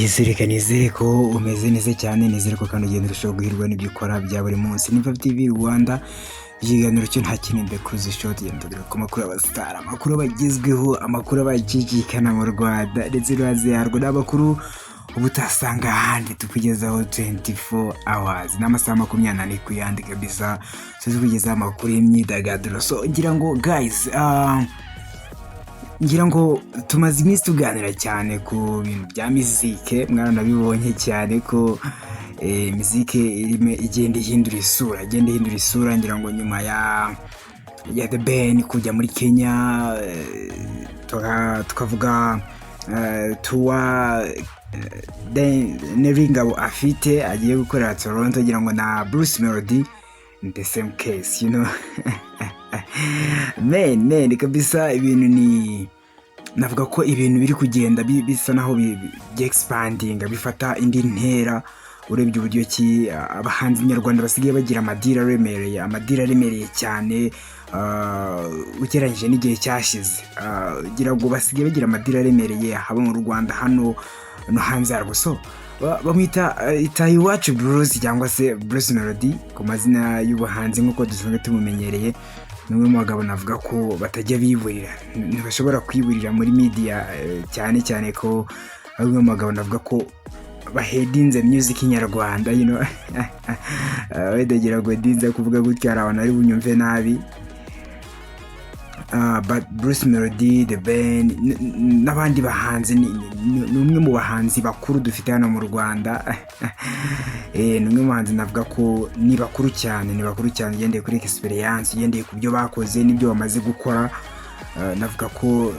nizere ko umeze neza cyane, nizere ko kandi ugenda urushaho guhirwa n'ibyo ukora bya buri munsi. Ni Fyve-tvrwanda, ikiganiro cyo nta kindi mbekuze short yandurira ku makuru y'abastar, amakuru bagezweho, amakuru abakikikana mu Rwanda ndetse n'azi yarwo, n'amakuru ubutasanga ahandi tukugezaho 24 hours n'amasaha 24 kuyandi kabisa, tuzi kugezaho amakuru y'imyidagaduro. So ngira ngo guys, ngira ngo tumaze iminsi tuganira cyane ku bintu bya muzike, mwaranabibonye cyane ko muzike irime igenda ihindura isura, ngira ngo nyuma ya The Ben kujya muri Kenya, tukavuga tuwa Neringabo afite agiye gukorera Toronto, ngira ngo na Bruce Melody in the same case, you know. Man kabisa, ibintu ni navuga ko ibintu biri kugenda bisa naho expanding, bifata indi ntera. Urebye uburyo ki abahanzi nyarwanda basigaye bagira amadira remereye cyane, ugereranyije n'igihe cyashize. Gira ngo basigaye bagira amadira remereye haba mu Rwanda hano no hanze yarwo. So bamwita Itayiwacu Bruce cyangwa se Bruce Melody ku mazina y'ubuhanzi nk'uko dusanzwe tumumenyereye. Numwe mu bagabo navuga ko batajya biburira, ntibashobora kwiburira muri media, cyane ko bamwe mu bagabo navuga ko bahedinze music nyarwanda, you know. Wedagira ngo dinze kuvuga gutya ari abantu ari bunyumve nabi, but Bruce Melody, The Ben n'abandi bahanzi ni umwe mu bahanzi bakuru dufite hano mu Rwanda. Numwe mu bahanzi navuga ko ni bakuru cyane yendeye kuri experience, yendeye ku byo bakoze n'ibyo bamaze gukora. Navuga ko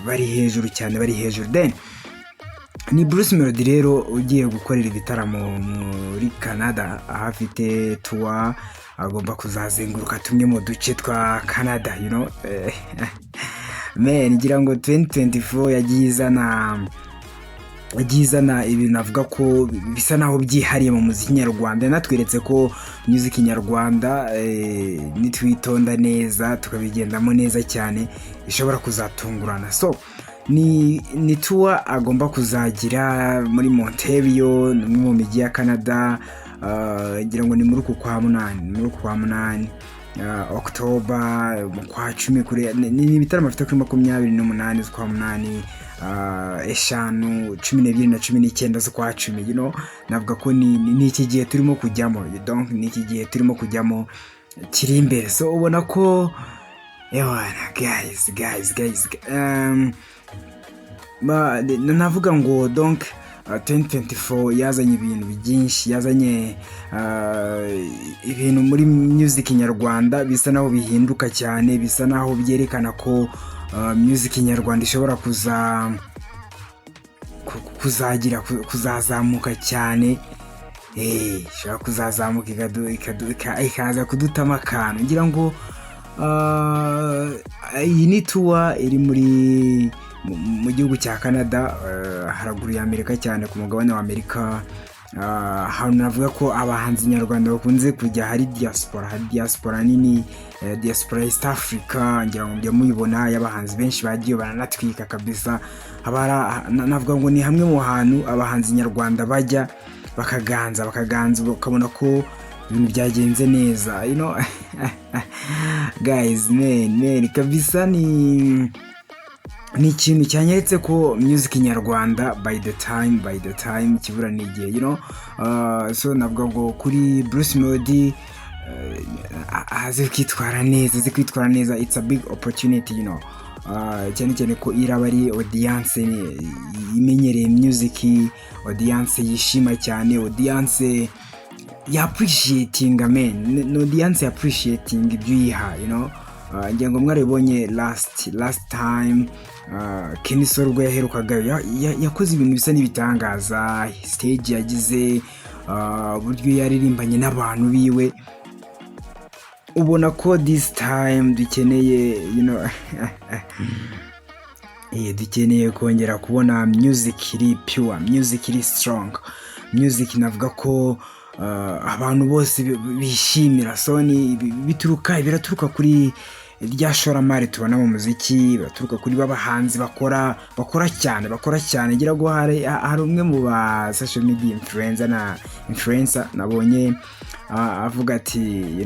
bari hejuru cyane, bari hejuru. Then ni Bruce Melody rero ugiye gukorera ibitaramo muri Canada, ahafite tour agomba kuzazenguruka tumwe mu duce twa Canada, you know. Man, ngira ngo 2024 yagizana ibintu navuga ko bisa naho byihariye mu muziki nyarwanda. Natweretse ko music nyarwanda nitwitonda neza tukabigendamo neza cyane ishobora kuzatungurana. So ni tour agomba kuzagira muri Montreal, no mu mijyi ya Canada. Ngira ngo ni muri kwa munani October, mu kwa 10 kuri ni ibitaramo afite kuri 28 z'ukwa munani, 5, 12 na 19 z'ukwa 10, you know. Navuga ko ni iki gihe turimo kujyamo, donc ni iki gihe turimo kujyamo kiri imbere. So ubona ko guys, navuga ngo donc 2024 yazanye ibintu byinshi, yazanye ibintu muri music nyarwanda bisa naho bihinduka cyane, bisa naho byerekana ko music nyarwanda ishobora kuzazamuka cyane, ishobora kuzazamuka ikaza kudutama akantu. Ngira ngo iyi ni tour iri mu gihugu cya Canada, haraguru ya Amerika cyane, ku mugabane wa Amerika. Hano navuga ko abahanzi nyarwanda bakunze kujya, hari diaspora nini, diaspora East Africa. Ngira ngo mujya muyibona y'abahanzi benshi bagiye baranatwika kabisa. Navuga ngo ni hamwe mu hantu abahanzi nyarwanda bajya bakaganza ukabona ko ibintu byagenze neza, you know. Guys, man kabisa, ni ikintu cyanyeretse ko music nyarwanda by the time kibura n'igihe, you know. So navuga ngo kuri Bruce Melody azi kwitwara neza, it's a big opportunity, you know. Cyane ko iraba ari audience imenyereye music, audience yishima cyane, audience appreciating, audience appreciating ibyo yiha, you know. Ngira ngo mwaribonye last time Kenny ubwo yaherukaga yakoze ibintu bisa n'ibitangaza, stage yagize, buryo yaririmbanye n'abantu biwe. Ubona ko this time dukeneye, you know, dukeneye kongera kubona music iri pure, music iri strong, music navuga ko abantu bose bishimira. So biraturuka kuri rya shoramari tubona mu muziki baturuka kuri babahanzi bakora cyane ngira ngo hari umwe mu ba social media influencer nabonye avuga ati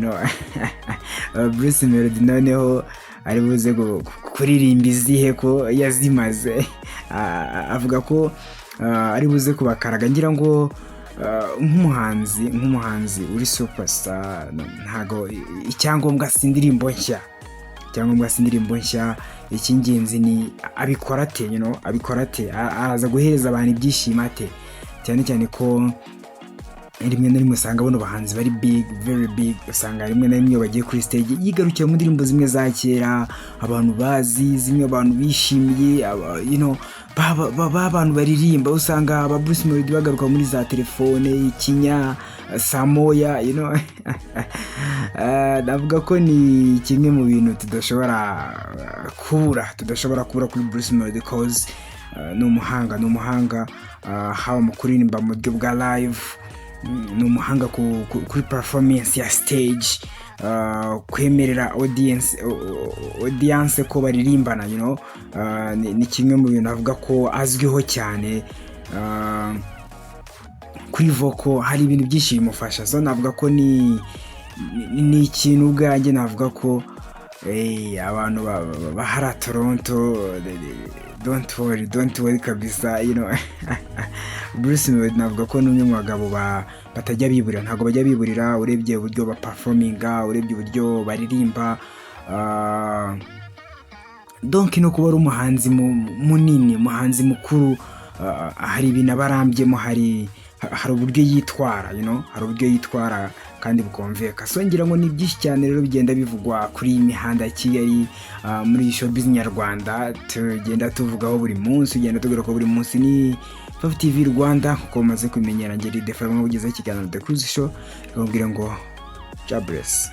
Bruce Melody noneho ari buze kuririmba izihe ko yazimaze, avuga ko ari buze kubakaraga ngira ngo nk'umuhanzi uri superstar ntago icyangombwa si indirimbo nshya, icy'ingenzi ni abikora ate araza guhereza abantu ibyishimo ate, cyane ko rimwe na rimwe usanga bano bahanzi bari very big, usanga rimwe na rimwe bagiye kuri stage yigarukira mu ndirimbo zimwe za kera abantu bazi, zimwe abantu bishimiye, abantu baririmba, usanga aba Bruce Melody bagaruka muri za telefone ikinya samoya navuga ko ni kimwe mu bintu tudashobora kubura kuri Bruce Melody cause ni umuhanga haba mu kuririmba mu buryo bwa live, ni umuhanga kuri performance ya stage, kwemerera audience ko baririmbana, ni kimwe mu bintu avuga ko azwiho cyane. Kuri vocal hari ibintu byinshi bimufasha, so navuga ko ni ikintu ubwanjye navuga ko abantu bahara Toronto don't worry kabisa, Bruce Melody navuga ko n'umwe mu bagabo batajya biburira, ntago bajya biburira, urebye uburyo ba performinga, urebye uburyo baririmba, donc no kuba ari umuhanzi munini, umuhanzi mukuru, hari ibintu abarambyemo, hari uburyo yitwara, hari uburyo yitwara kandi bukonveka. So ngira ngo ni byinshi cyane rero bigenda bivugwa kuri iyi mihanda ya Kigali, muri showbiz nyarwanda tugenda tuvugaho buri munsi, ugenda tugaruka buri munsi. Ni Fyve-tvrwanda kuko umaze kumenyera ngeri defa mu bugize ikiganiro The Cruise Show, bakubwira ngo God bless.